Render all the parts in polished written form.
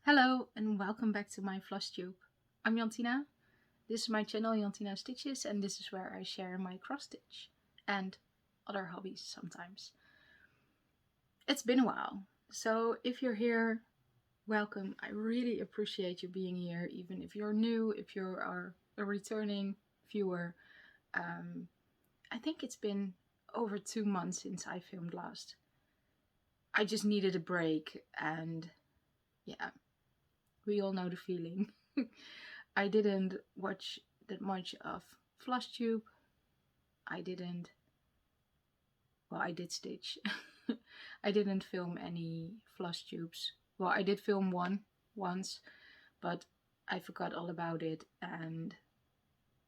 Hello and welcome back to my Flosstube. I'm Jantina. This is my channel Jantina Stitches and this is where I share my cross stitch and other hobbies sometimes. It's been a while, so if you're here, welcome. I really appreciate you being here, even if you're new, if you are a returning viewer. I think it's been over 2 months since I filmed last. I just needed a break and yeah. We all know the feeling. I didn't watch that much of Flosstube. I did stitch. I didn't film any Flosstubes. Well, I did film one once, but I forgot all about it. And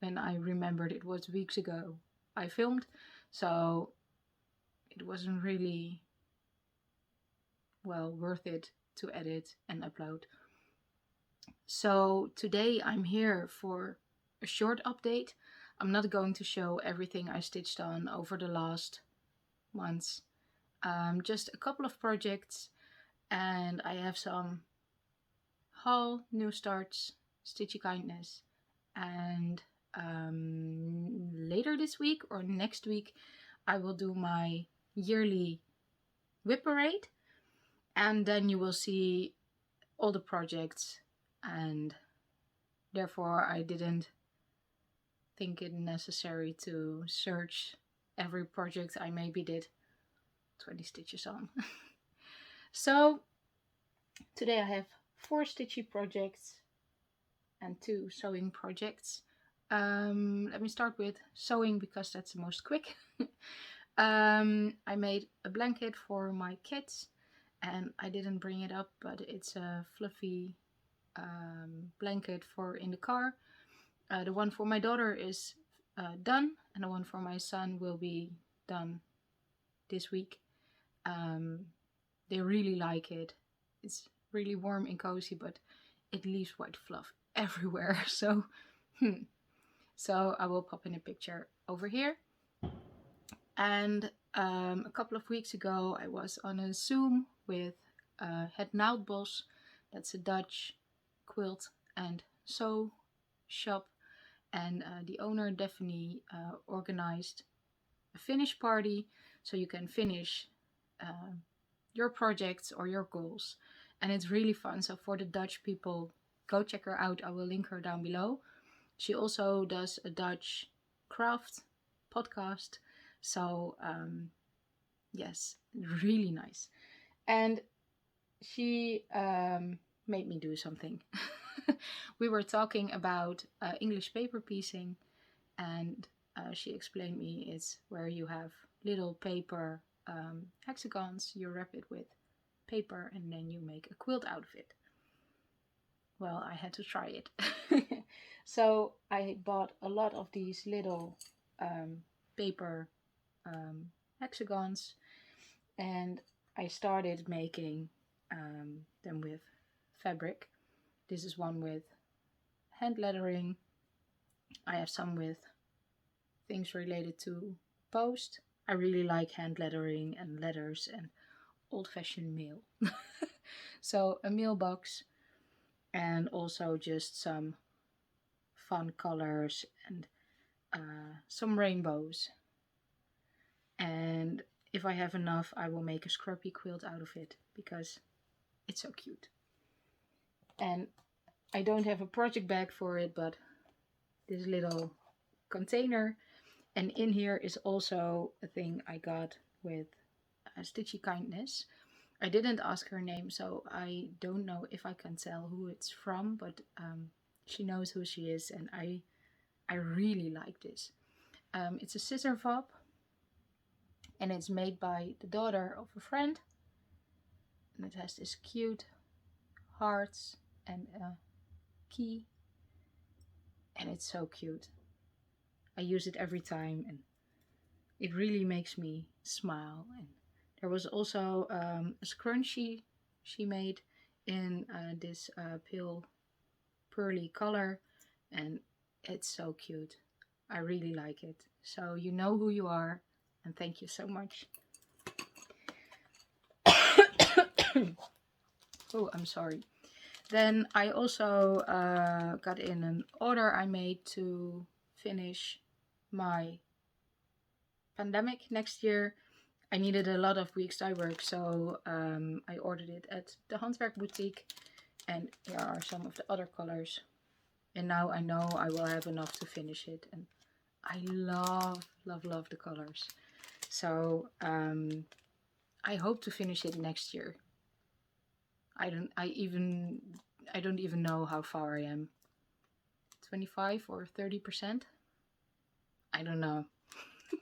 when I remembered it was weeks ago, I filmed. So it wasn't really, well, worth it to edit and upload. So today I'm here for a short update. I'm not going to show everything I stitched on over the last months. Just a couple of projects, and I have some haul, new starts, Stitchy kindness, and later this week or next week I will do my yearly whip parade, and then you will see all the projects. And therefore I didn't think it necessary to search every project I maybe did 20 stitches on. So today I have 4 stitchy projects and 2 sewing projects. Let me start with sewing because that's the most quick. I made a blanket for my kids and I didn't bring it up, but it's a fluffy blanket for in the car. The one for my daughter is done, and the one for my son will be done this week. They really like it. It's really warm and cozy, but it leaves white fluff everywhere. So I will pop in a picture over here. And a couple of weeks ago I was on a Zoom with Het Naaldbos. That's a Dutch quilt and sew shop, and the owner Deveney organized a finish party so you can finish your projects or your goals, and it's really fun. So for the Dutch people, go check her out. I will link her down below. She also does a Dutch craft podcast, so yes, really nice. And she made me do something. We were talking about English paper piecing, and she explained me it's where you have little paper hexagons, you wrap it with paper and then you make a quilt out of it. Well, I had to try it. So I bought a lot of these little paper hexagons, and I started making them with fabric. This is one with hand lettering. I have some with things related to post. I really like hand lettering and letters and old-fashioned mail. So a mailbox, and also just some fun colors and some rainbows. And if I have enough, I will make a scrubby quilt out of it because it's so cute. And I don't have a project bag for it, but this little container, and in here is also a thing I got with Stitchy Kindness. I didn't ask her name, so I don't know if I can tell who it's from, but she knows who she is, and I really like this. It's a scissor fob, and it's made by the daughter of a friend, and it has this cute hearts and a key, and it's so cute. I use it every time and it really makes me smile. And there was also a scrunchie she made in this pale pearly color, and it's so cute. I really like it. So you know who you are, and thank you so much. Oh, I'm sorry. Then I also got in an order I made to finish my pandemic next year. I needed a lot of week's dye work, so I ordered it at the Handwerk Boutique. And here are some of the other colors. And now I know I will have enough to finish it. And I love, love, love the colors. So I hope to finish it next year. I don't even know how far I am. 25 or 30%? I don't know.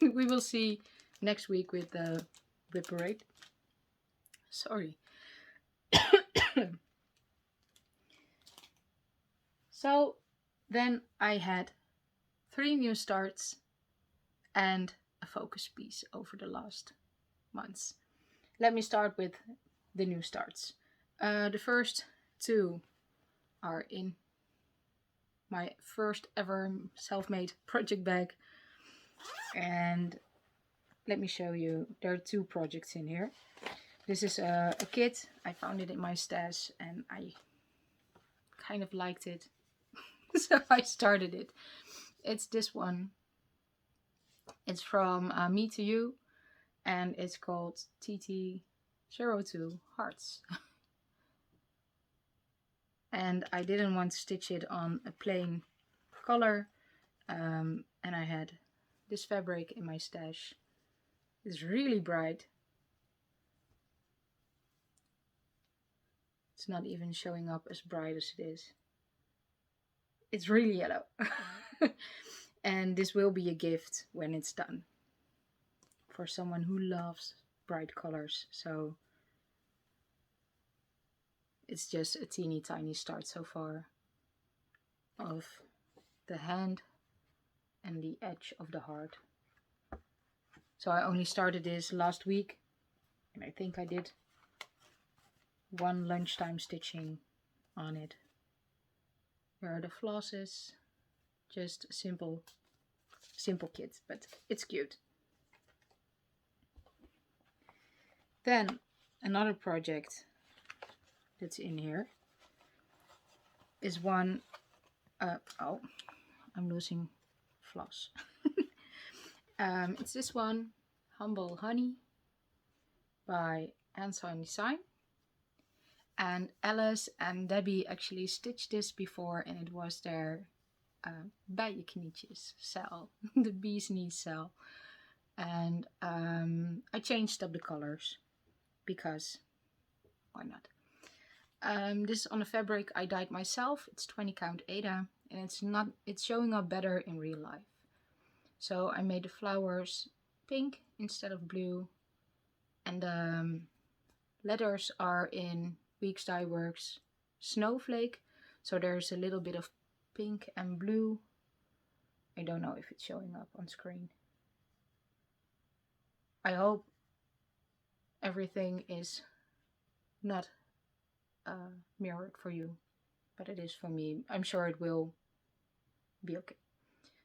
We will see next week with the whip parade. Sorry. So then I had 3 new starts and a focus piece over the last months. Let me start with the new starts. The first 2 are in my first ever self-made project bag. And let me show you, there are 2 projects in here. This is a kit. I found it in my stash and I kind of liked it. So I started it. It's this one. It's from Me to You. And it's called TT02 Hearts. And I didn't want to stitch it on a plain color. And I had this fabric in my stash. It's really bright. It's not even showing up as bright as it is. It's really yellow. And this will be a gift when it's done. For someone who loves bright colors. So it's just a teeny tiny start so far of the hand and the edge of the heart. So I only started this last week. And I think I did 1 lunchtime stitching on it. Here are the flosses. Just a simple kit, but it's cute. Then another project that's in here is one. Oh, I'm losing floss. It's this one, Humble Honey by Annemie Design. And Alice and Debbie actually stitched this before, and it was their bijenknietjes cell, the bee's knees cell. And I changed up the colors because why not? This is on a fabric I dyed myself. It's 20 count Aida, and it's showing up better in real life. So I made the flowers pink instead of blue, and the letters are in Weeks Dye Works Snowflake. So there's a little bit of pink and blue. I don't know if it's showing up on screen. I hope everything is not mirrored for you, but it is for me. I'm sure it will be okay.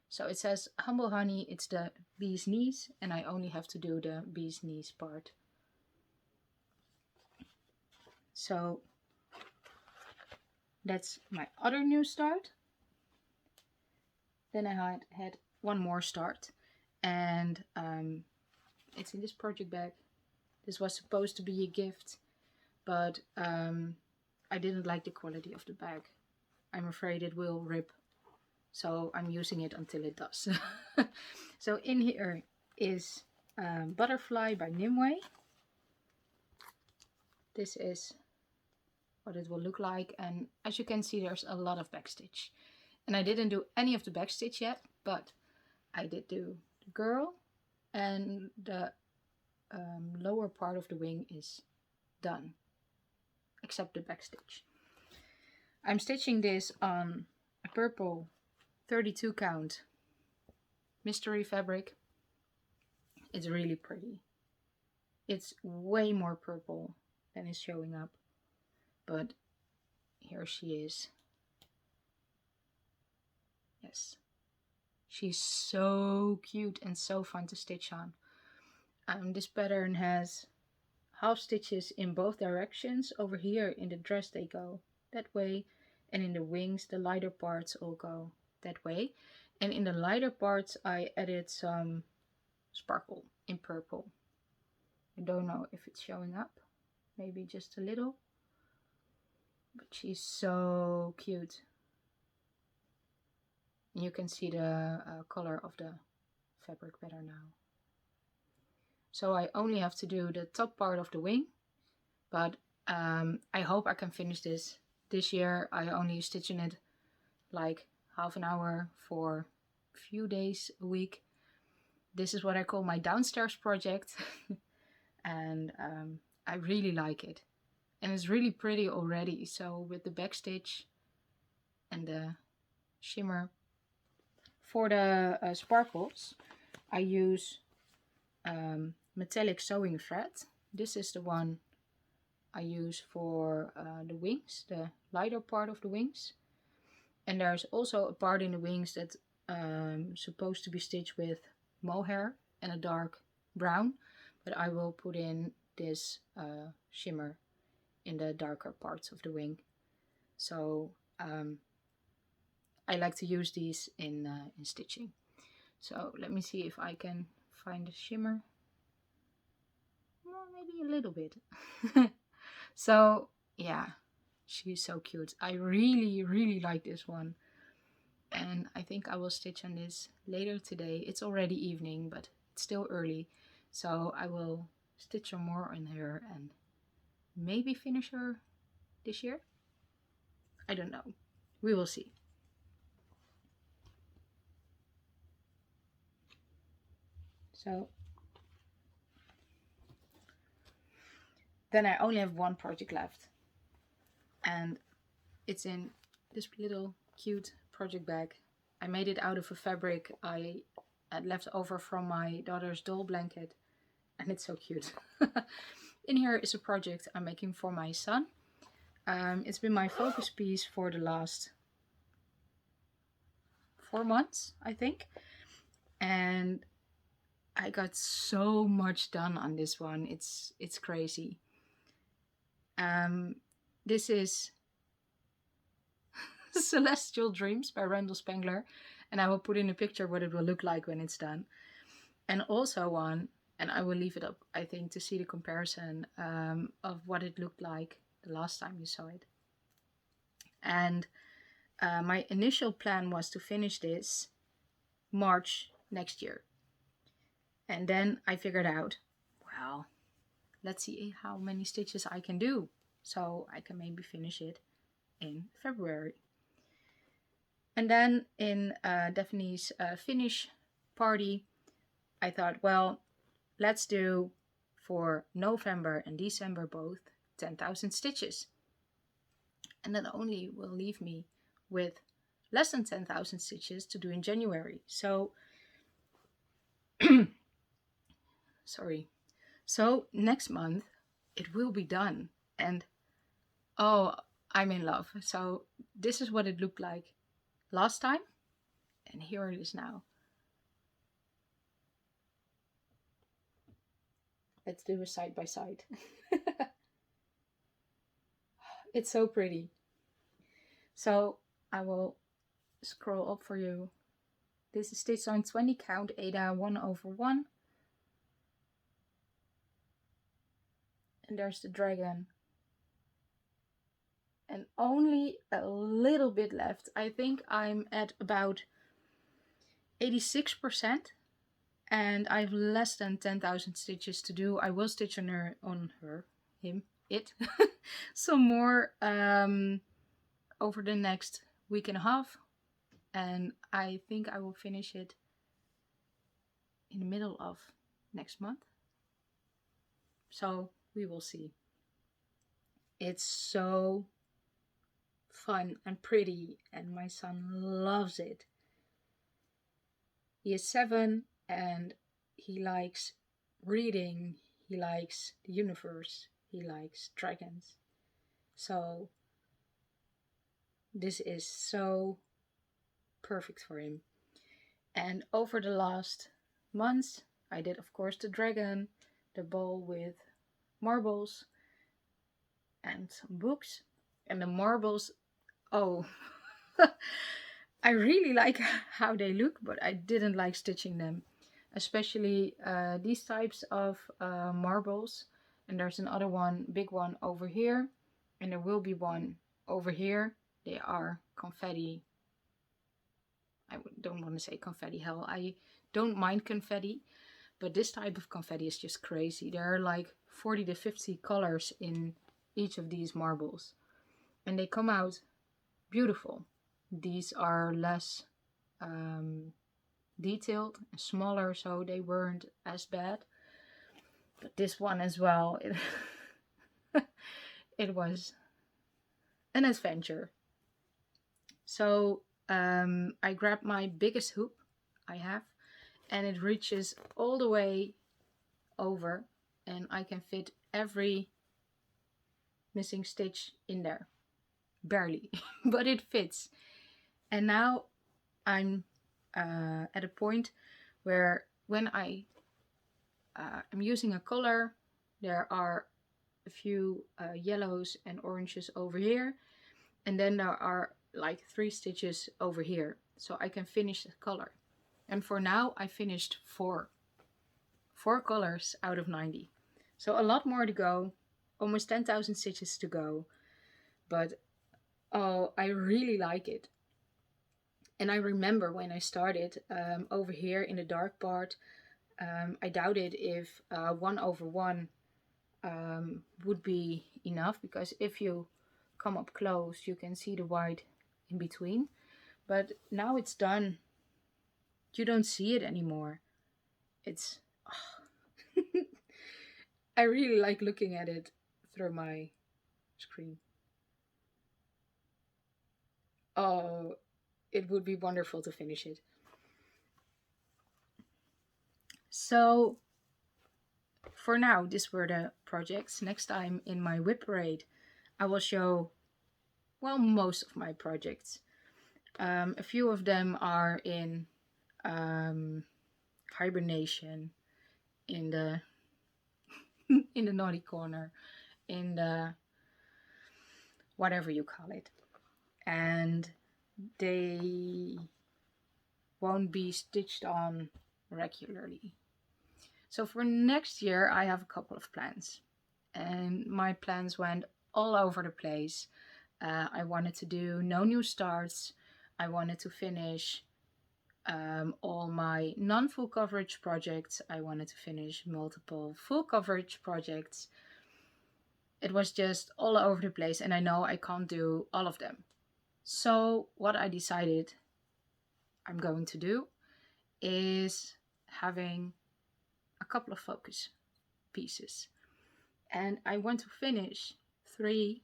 So it says Humble Honey, it's the bee's knees, and I only have to do the bee's knees part. So that's my other new start. Then I had one more start, and it's in this project bag. This was supposed to be a gift, but I didn't like the quality of the bag. I'm afraid it will rip, so I'm using it until it does. So in here is Butterfly by Nimue. This is what it will look like, and as you can see, there's a lot of backstitch. And I didn't do any of the backstitch yet, but I did do the girl, and the lower part of the wing is done, except the backstitch. I'm stitching this on a purple 32 count mystery fabric. It's really pretty. It's way more purple than is showing up, but here she is. Yes, she's so cute and so fun to stitch on. This pattern has half stitches in both directions. Over here in the dress they go that way, and in the wings the lighter parts all go that way. And in the lighter parts I added some sparkle in purple. I don't know if it's showing up, maybe just a little, but she's so cute. You can see the color of the fabric better now. So I only have to do the top part of the wing, but I hope I can finish this year. I only stitching it like half an hour for a few days a week. This is what I call my downstairs project. And I really like it. And it's really pretty already. So with the back stitch and the shimmer. For the sparkles, I use metallic sewing thread. This is the one I use for the wings, the lighter part of the wings. And there's also a part in the wings that's supposed to be stitched with mohair and a dark brown, but I will put in this shimmer in the darker parts of the wing. So I like to use these in stitching. So let me see if I can find the shimmer. Well, maybe a little bit. So yeah, she's so cute. I really like this one. And I think I will stitch on this later today. It's already evening, but it's still early. So I will stitch some more on her and maybe finish her this year. I don't know. We will see. So then I only have one project left. And it's in this little cute project bag. I made it out of a fabric I had left over from my daughter's doll blanket. And it's so cute. In here is a project I'm making for my son. It's been my focus piece for the last 4 months, I think. And I got so much done on this one. It's crazy. This is Celestial Dreams by Randal Spangler, and I will put in a picture what it will look like when it's done. And also one, and I will leave it up, I think, to see the comparison of what it looked like the last time you saw it. And my initial plan was to finish this March next year. And then I figured out, well, let's see how many stitches I can do. So I can maybe finish it in February. And then in Deveney's finish party, I thought, well, let's do for November and December both 10,000 stitches. And that only will leave me with less than 10,000 stitches to do in January. So, sorry. So next month it will be done. And oh, I'm in love. So this is what it looked like last time. And here it is now. Let's do a side by side. It's so pretty. So I will scroll up for you. This is stitched on 20 count Aida 1/1. And there's the dragon. And only a little bit left. I think I'm at about 86%. And I have less than 10,000 stitches to do. I will stitch it some more over the next week and a half. And I think I will finish it in the middle of next month. So we will see. It's so fun and pretty, and my son loves it. He is 7 and he likes reading, he likes the universe, he likes dragons. So this is so perfect for him. And over the last months I did, of course, the dragon, the ball with marbles and some books. And the marbles, oh, I really like how they look, but I didn't like stitching them. Especially these types of marbles. And there's another one, big one over here. And there will be one over here. They are confetti. I don't want to say confetti hell. I don't mind confetti. But this type of confetti is just crazy. There are like 40 to 50 colors in each of these marbles. And they come out beautiful. These are less detailed and smaller, so they weren't as bad. But this one as well, it was an adventure. So I grabbed my biggest hoop I have, and it reaches all the way over, and I can fit every missing stitch in there. Barely, but it fits. And now I'm at a point where when I'm using a color, there are a few yellows and oranges over here, and then there are like 3 stitches over here, so I can finish the color. And for now I finished 4 colors out of 90, so a lot more to go, almost 10,000 stitches to go, but oh, I really like it. And I remember when I started over here in the dark part, I doubted if 1/1 would be enough, because if you come up close you can see the white in between, but now it's done, you don't see it anymore. It's I really like looking at it through my screen. Oh, it would be wonderful to finish it. So for now, these were the projects. Next time in my whip parade, I will show, well, most of my projects. A few of them are in hibernation, in the in the naughty corner, in the whatever you call it, and they won't be stitched on regularly. So for next year I have a couple of plans, and my plans went all over the place. I wanted to do no new starts. I wanted to finish all my non-full coverage projects. I wanted to finish multiple full coverage projects. It was just all over the place, and I know I can't do all of them. So what I decided I'm going to do is having a couple of focus pieces. And I want to finish 3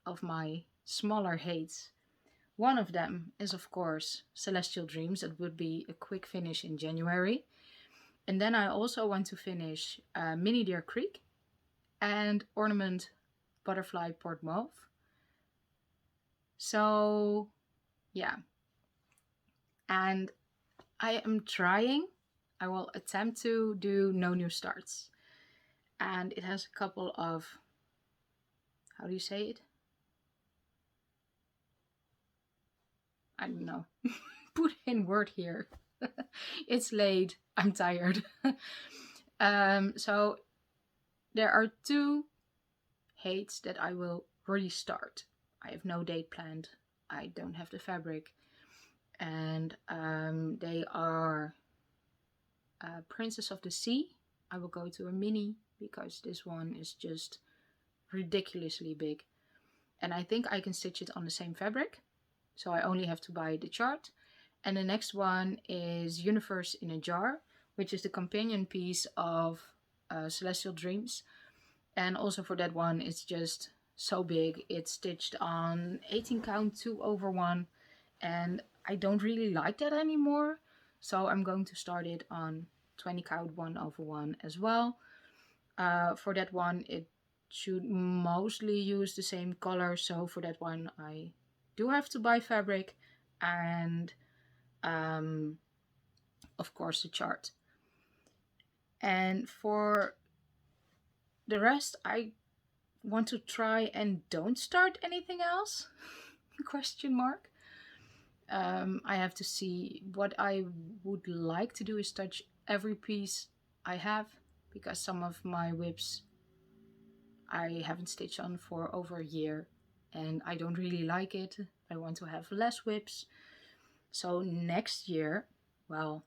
of my smaller hates. One of them is, of course, Celestial Dreams. It would be a quick finish in January. And then I also want to finish Mini Deer Creek and Ornament Butterfly Port Mauve. So, yeah. And I am trying. I will attempt to do no new starts. And it has a couple of, how do you say it? I don't know. Put in word here. It's late. I'm tired. So there are 2 hates that I will restart. I have no date planned. I don't have the fabric. And they are Princess of the Sea. I will go to a mini because this one is just ridiculously big. And I think I can stitch it on the same fabric. So I only have to buy the chart. And the next one is Universe in a Jar, which is the companion piece of Celestial Dreams. And also for that one, it's just so big. It's stitched on 18 count 2/1. And I don't really like that anymore. So I'm going to start it on 20 count 1/1 as well. For that one, it should mostly use the same color. So for that one, I do have to buy fabric and of course the chart. And for the rest, I want to try and don't start anything else? Question mark. I have to see. What I would like to do is touch every piece I have, because some of my whips I haven't stitched on for over a year and I don't really like it. I want to have less whips. So next year, well,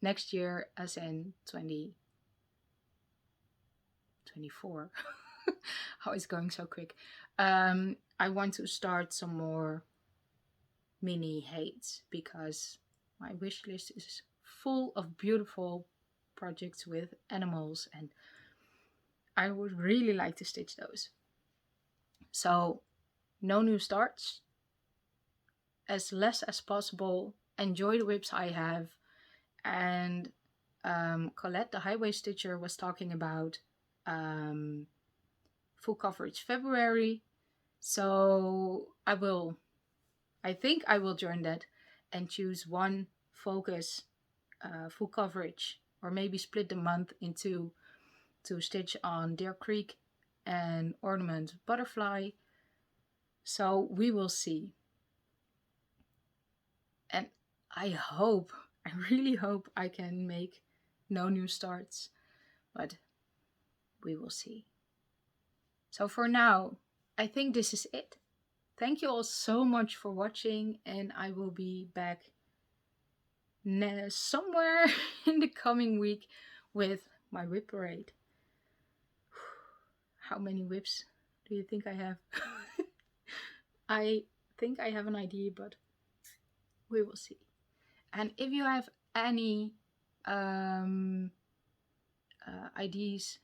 next year as in 2024, how is going so quick? I want to start some more mini hates, because my wish list is full of beautiful projects with animals and I would really like to stitch those. So no new starts, as less as possible, enjoy the whips I have. And Colette, the highway stitcher, was talking about full coverage February. So I think I will join that and choose one focus full coverage, or maybe split the month into to stitch on Deer Creek and ornament butterfly. So we will see. And I really hope I can make no new starts, but we will see. So for now, I think this is it. Thank you all so much for watching, and I will be back somewhere in the coming week with my whip parade. How many whips do you think I have? I think I have an idea, but we will see. And if you have any ideas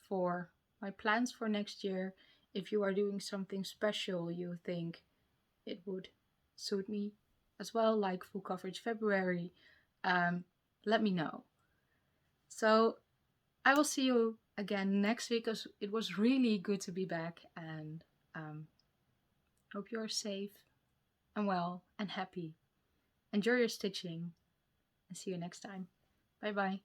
for my plans for next year, if you are doing something special you think it would suit me as well, like full coverage February, let me know. So I will see you again next week, because it was really good to be back, and hope you are safe and well and happy. Enjoy your stitching and see you next time. Bye bye.